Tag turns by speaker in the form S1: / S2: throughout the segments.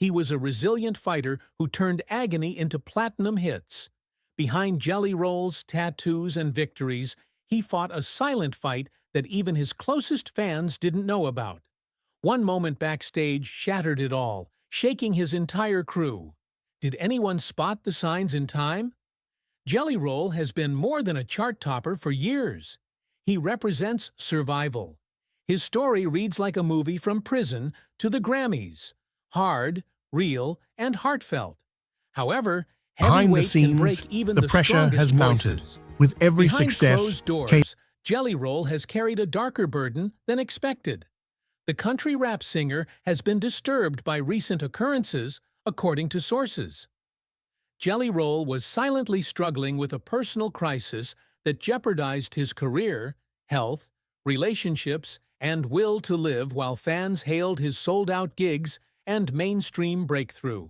S1: He was a resilient fighter who turned agony into platinum hits. Behind Jelly Roll's tattoos and victories, he fought a silent fight that even his closest fans didn't know about. One moment backstage shattered it all, shaking his entire crew. Did anyone spot the signs in time? Jelly Roll has been more than a chart topper for years. He represents survival. His story reads like a movie from prison to the Grammys. Hard, real, and heartfelt. However,
S2: Behind the
S1: heavyweight can break
S2: scenes,
S1: even
S2: the
S1: the
S2: pressure
S1: strongest
S2: has mounted.
S1: voices.
S2: With every
S1: Behind
S2: success
S1: closed
S2: came
S1: doors, Jelly Roll has carried a darker burden than expected. The country rap singer has been disturbed by recent occurrences, according to sources. Jelly Roll was silently struggling with a personal crisis that jeopardized his career, health, relationships, and will to live while fans hailed his sold-out gigs and mainstream breakthrough.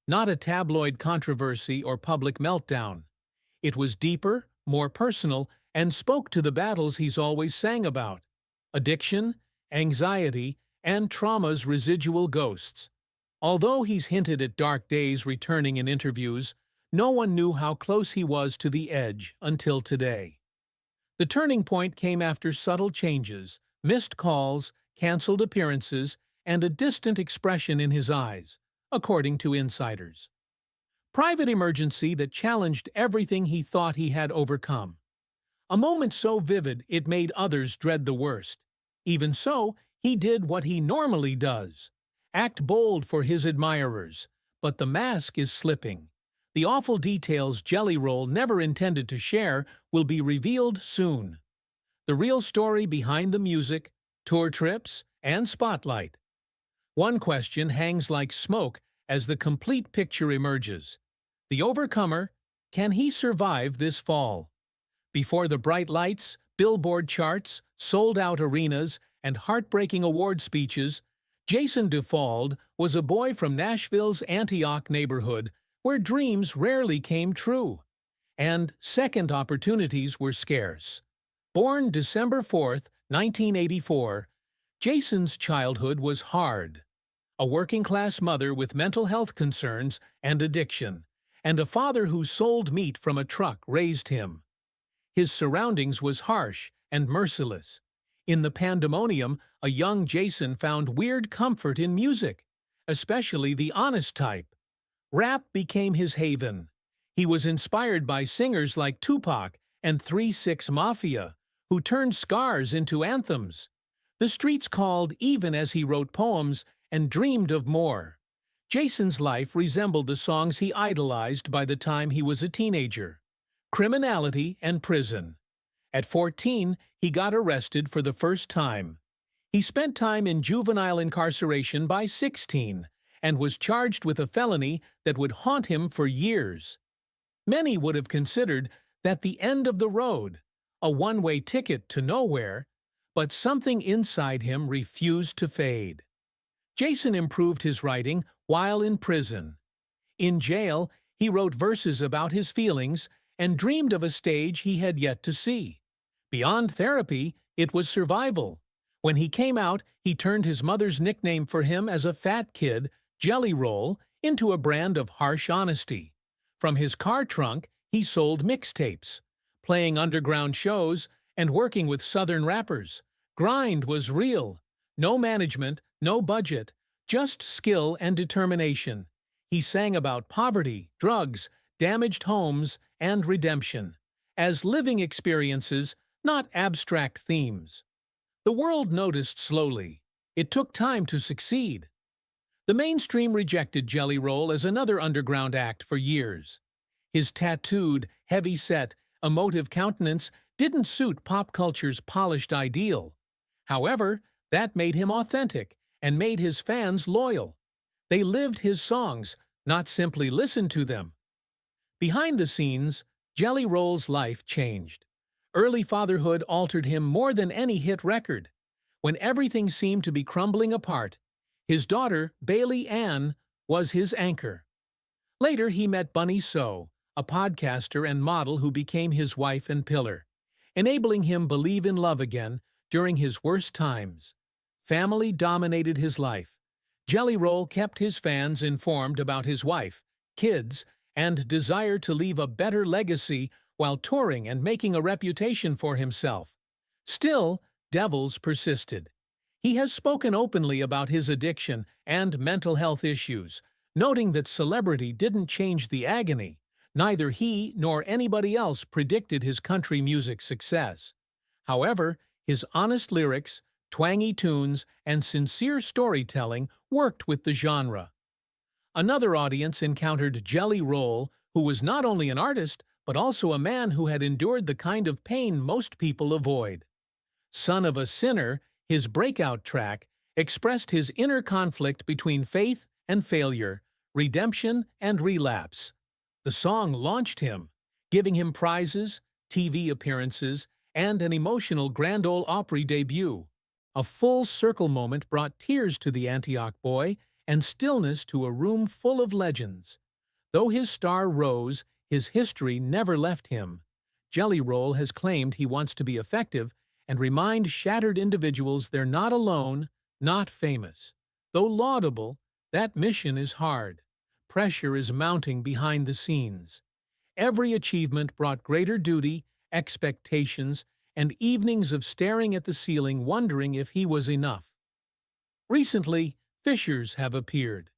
S1: Not a tabloid controversy or public meltdown. It was deeper, more personal, and spoke to the battles he's always sang about: addiction, anxiety, and trauma's residual ghosts. Although he's hinted at dark days returning in interviews, no one knew how close he was to the edge until today. The turning point came after subtle changes, missed calls, canceled appearances, and a distant expression in his eyes, according to insiders. Private emergency that challenged everything he thought he had overcome. A moment so vivid it made others dread the worst. Even so, he did what he normally does: act bold for his admirers, but the mask is slipping. The awful details Jelly Roll never intended to share will be revealed soon. The real story behind the music, tour trips, and spotlight. One question hangs like smoke as the complete picture emerges. The overcomer, can he survive this fall? Before the bright lights, Billboard charts, sold-out arenas, and heartbreaking award speeches, Jason Dufault was a boy from Nashville's Antioch neighborhood where dreams rarely came true, and second opportunities were scarce. Born December 4, 1984, Jason's childhood was hard. A working-class mother with mental health concerns and addiction, and a father who sold meat from a truck raised him. His surroundings was harsh and merciless. In the pandemonium, a young Jason found weird comfort in music, especially the honest type. Rap became his haven. He was inspired by singers like Tupac and 3 6 Mafia, who turned scars into anthems. The streets called even as he wrote poems and dreamed of more. Jason's life resembled the songs he idolized by the time he was a teenager: criminality and prison. At 14, he got arrested for the first time. He spent time in juvenile incarceration by 16 and was charged with a felony that would haunt him for years. Many would have considered that the end of the road, a one-way ticket to nowhere, but something inside him refused to fade. Jason improved his writing while in prison. In jail, he wrote verses about his feelings and dreamed of a stage he had yet to see. Beyond therapy, it was survival. When he came out, he turned his mother's nickname for him as a fat kid, Jelly Roll, into a brand of harsh honesty. From his car trunk, he sold mixtapes, playing underground shows and working with Southern rappers. Grind was real. No management, no budget, just skill and determination. He sang about poverty, drugs, damaged homes, and redemption, as living experiences, not abstract themes. The world noticed slowly. It took time to succeed. The mainstream rejected Jelly Roll as another underground act for years. His tattooed, heavy-set, emotive countenance didn't suit pop culture's polished ideal. However, that made him authentic and made his fans loyal. They lived his songs, not simply listened to them. Behind the scenes, Jelly Roll's life changed. Early fatherhood altered him more than any hit record. When everything seemed to be crumbling apart, his daughter, Bailey Ann, was his anchor. Later, he met Bunny So, a podcaster and model who became his wife and pillar, enabling him believe in love again during his worst times. Family dominated his life. Jelly Roll kept his fans informed about his wife, kids, and desire to leave a better legacy while touring and making a reputation for himself. Still, devils persisted. He has spoken openly about his addiction and mental health issues, noting that celebrity didn't change the agony. Neither he nor anybody else predicted his country music success. However, his honest lyrics, twangy tunes, and sincere storytelling worked with the genre. Another audience encountered Jelly Roll, who was not only an artist, but also a man who had endured the kind of pain most people avoid. Son of a Sinner, his breakout track, expressed his inner conflict between faith and failure, redemption and relapse. The song launched him, giving him prizes, TV appearances, and an emotional Grand Ole Opry debut. A full circle moment brought tears to the Antioch boy and stillness to a room full of legends. Though his star rose, his history never left him. Jelly Roll has claimed he wants to be effective and remind shattered individuals they're not alone, not famous. Though laudable, that mission is hard. Pressure is mounting behind the scenes. Every achievement brought greater duty, expectations, and evenings of staring at the ceiling wondering if he was enough. Recently, fissures have appeared.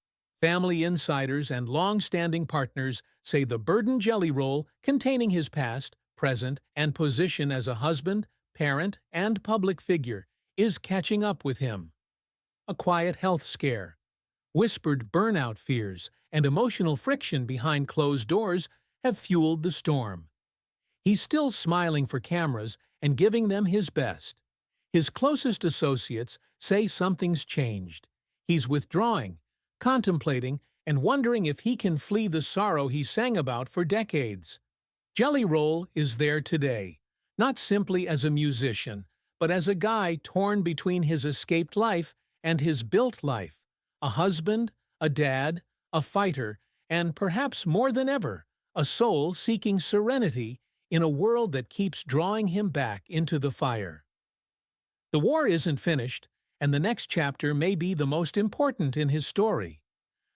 S1: Family insiders and long-standing partners say the burden Jelly Roll, containing his past, present, and position as a husband, parent, and public figure, is catching up with him. A quiet health scare, whispered burnout fears, and emotional friction behind closed doors have fueled the storm. He's still smiling for cameras and giving them his best. His closest associates say something's changed. He's withdrawing, contemplating, and wondering if he can flee the sorrow he sang about for decades. Jelly Roll is there today, not simply as a musician, but as a guy torn between his escaped life and his built life, a husband, a dad, a fighter, and perhaps more than ever, a soul seeking serenity in a world that keeps drawing him back into the fire. The war isn't finished, and the next chapter may be the most important in his story.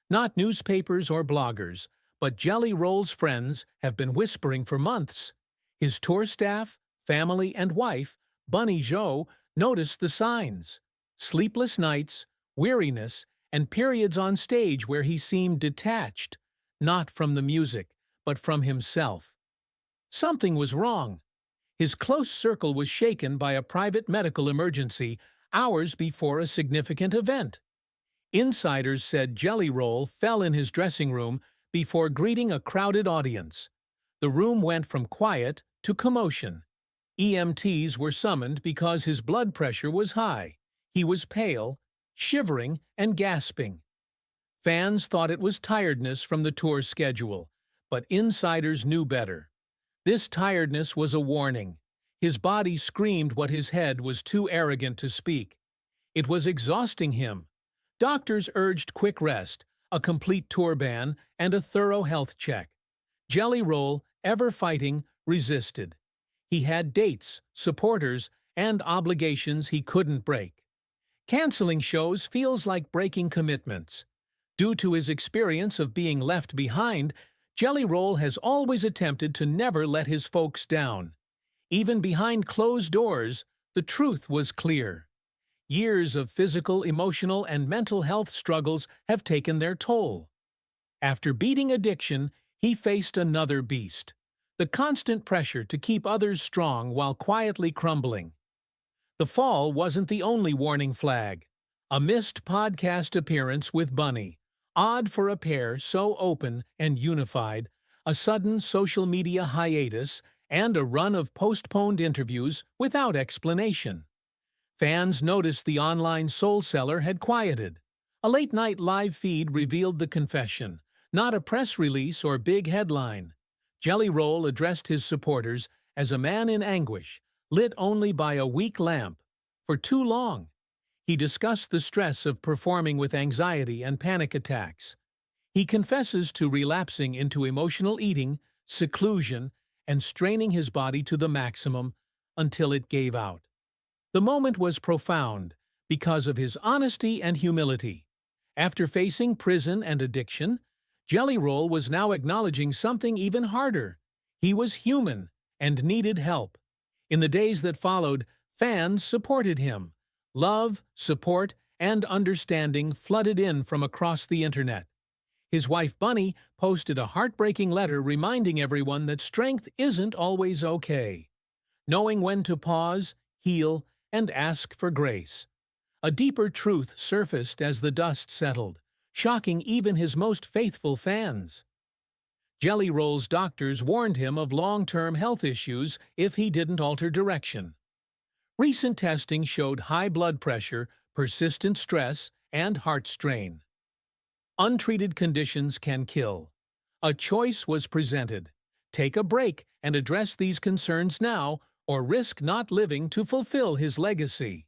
S1: Not newspapers or bloggers, but Jelly Roll's friends have been whispering for months. His tour staff, family, and wife, Bunny Joe, noticed the signs. Sleepless nights, weariness, and periods on stage where he seemed detached, not from the music, but from himself. Something was wrong. His close circle was shaken by a private medical emergency hours before a significant event. Insiders said Jelly Roll fell in his dressing room before greeting a crowded audience. The room went from quiet to commotion. EMTs were summoned because his blood pressure was high. He was pale, shivering, and gasping. Fans thought it was tiredness from the tour schedule, but insiders knew better. This tiredness was a warning. His body screamed what his head was too arrogant to speak. It was exhausting him. Doctors urged quick rest, a complete tour ban, and a thorough health check. Jelly Roll, ever fighting, resisted. He had dates, supporters, and obligations he couldn't break. Canceling shows feels like breaking commitments. Due to his experience of being left behind, Jelly Roll has always attempted to never let his folks down. Even behind closed doors, the truth was clear. Years of physical, emotional, and mental health struggles have taken their toll. After beating addiction, he faced another beast: the constant pressure to keep others strong while quietly crumbling. The fall wasn't the only warning flag. A missed podcast appearance with Bunny, odd for a pair so open and unified, a sudden social media hiatus, and a run of postponed interviews without explanation. Fans noticed the online soul seller had quieted. A late-night live feed revealed the confession, not a press release or big headline. Jelly Roll addressed his supporters as a man in anguish, lit only by a weak lamp. For too long, he discussed the stress of performing with anxiety and panic attacks. He confesses to relapsing into emotional eating, seclusion, and straining his body to the maximum until it gave out. The moment was profound because of his honesty and humility. After facing prison and addiction, Jelly Roll was now acknowledging something even harder. He was human and needed help. In the days that followed, fans supported him. Love, support, and understanding flooded in from across the internet. His wife Bunny posted a heartbreaking letter reminding everyone that strength isn't always okay. Knowing when to pause, heal, and ask for grace. A deeper truth surfaced as the dust settled, shocking even his most faithful fans. Jelly Roll's doctors warned him of long-term health issues if he didn't alter direction. Recent testing showed high blood pressure, persistent stress, and heart strain. Untreated conditions can kill. A choice was presented. Take a break and address these concerns now, or risk not living to fulfill his legacy.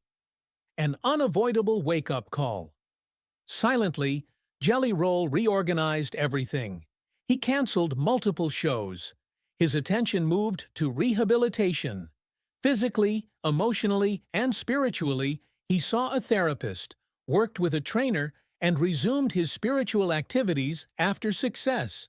S1: An unavoidable wake-up call. Silently, Jelly Roll reorganized everything. He canceled multiple shows. His attention moved to rehabilitation. Physically, emotionally, and spiritually, he saw a therapist, worked with a trainer, and resumed his spiritual activities after success.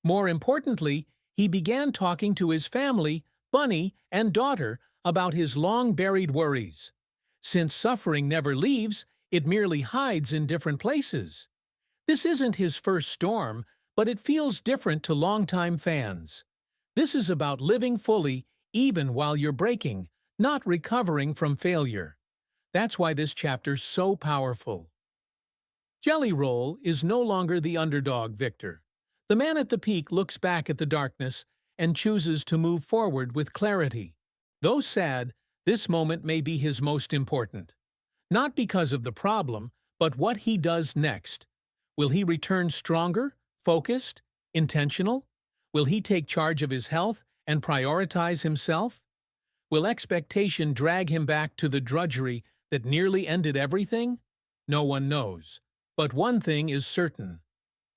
S1: More importantly, he began talking to his family, Bunny, and daughter about his long-buried worries. Since suffering never leaves, it merely hides in different places. This isn't his first storm, but it feels different to longtime fans. This is about living fully, even while you're breaking, not recovering from failure. That's why this chapter's so powerful. Jelly Roll is no longer the underdog victor. The man at the peak looks back at the darkness and chooses to move forward with clarity. Though sad, this moment may be his most important. Not because of the problem, but what he does next. Will he return stronger, focused, intentional? Will he take charge of his health and prioritize himself? Will expectation drag him back to the drudgery that nearly ended everything? No one knows. But one thing is certain.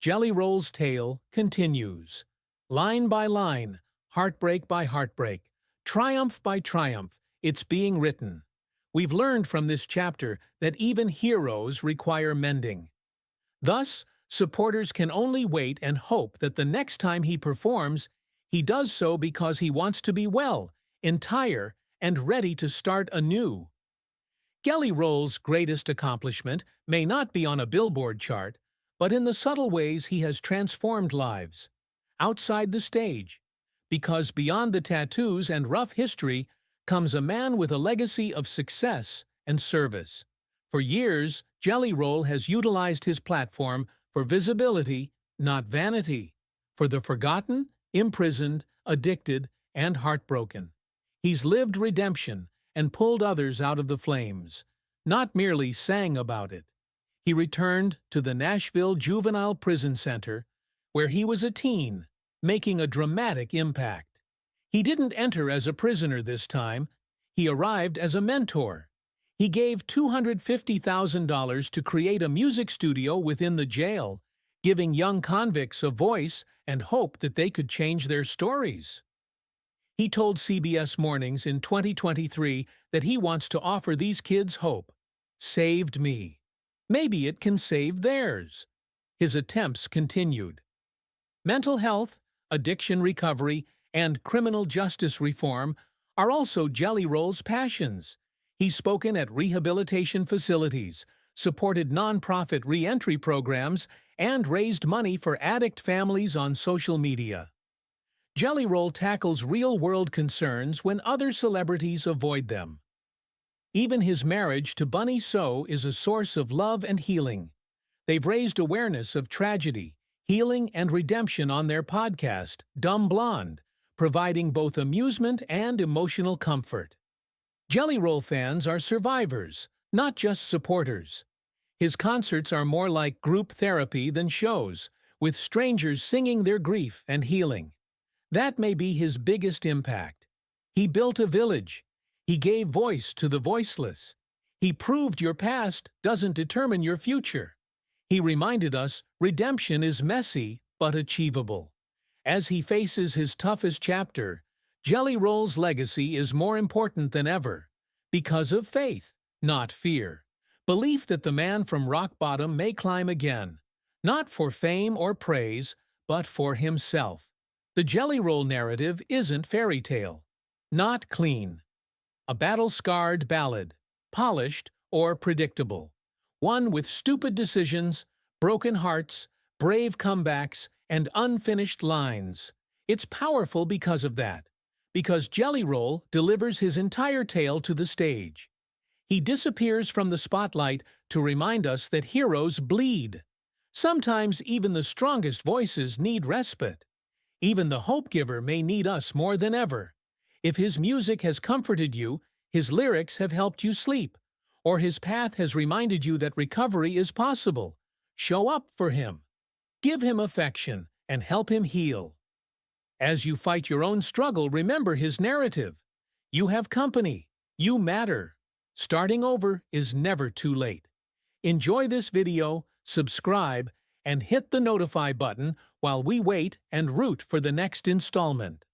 S1: Jelly Roll's tale continues. Line by line, heartbreak by heartbreak, triumph by triumph, it's being written. We've learned from this chapter that even heroes require mending. Thus, supporters can only wait and hope that the next time he performs, he does so because he wants to be well, entire, and ready to start anew. Jelly Roll's greatest accomplishment may not be on a Billboard chart, but in the subtle ways he has transformed lives. Outside the stage. Because beyond the tattoos and rough history comes a man with a legacy of success and service. For years, Jelly Roll has utilized his platform for visibility, not vanity. For the forgotten, imprisoned, addicted, and heartbroken. He's lived redemption and pulled others out of the flames, not merely sang about it. He returned to the Nashville Juvenile Prison Center, where he was a teen, making a dramatic impact. He didn't enter as a prisoner this time. He arrived as a mentor. He gave $250,000 to create a music studio within the jail, giving young convicts a voice and hope that they could change their stories. He told CBS Mornings in 2023 that he wants to offer these kids hope. Saved me. Maybe it can save theirs. His attempts continued. Mental health, addiction recovery, and criminal justice reform are also Jelly Roll's passions. He's spoken at rehabilitation facilities, supported nonprofit re-entry programs, and raised money for addict families on social media. Jelly Roll tackles real-world concerns when other celebrities avoid them. Even his marriage to Bunny So is a source of love and healing. They've raised awareness of tragedy, healing, and redemption on their podcast, Dumb Blonde, providing both amusement and emotional comfort. Jelly Roll fans are survivors, not just supporters. His concerts are more like group therapy than shows, with strangers singing their grief and healing. That may be his biggest impact. He built a village. He gave voice to the voiceless. He proved your past doesn't determine your future. He reminded us redemption is messy but achievable. As he faces his toughest chapter, Jelly Roll's legacy is more important than ever. Because of faith, not fear. Belief that the man from rock bottom may climb again, not for fame or praise, but for himself. The Jelly Roll narrative isn't fairy tale. Not clean. A battle-scarred ballad, polished or predictable. One with stupid decisions, broken hearts, brave comebacks, and unfinished lines. It's powerful because of that. Because Jelly Roll delivers his entire tale to the stage. He disappears from the spotlight to remind us that heroes bleed. Sometimes even the strongest voices need respite. Even the hope giver may need us more than ever. If his music has comforted you, his lyrics have helped you sleep, or his path has reminded you that recovery is possible, show up for him. Give him affection and help him heal. As you fight your own struggle, remember his narrative. You have company. You matter. Starting over is never too late. Enjoy this video, subscribe, and hit the notify button while we wait and root for the next installment.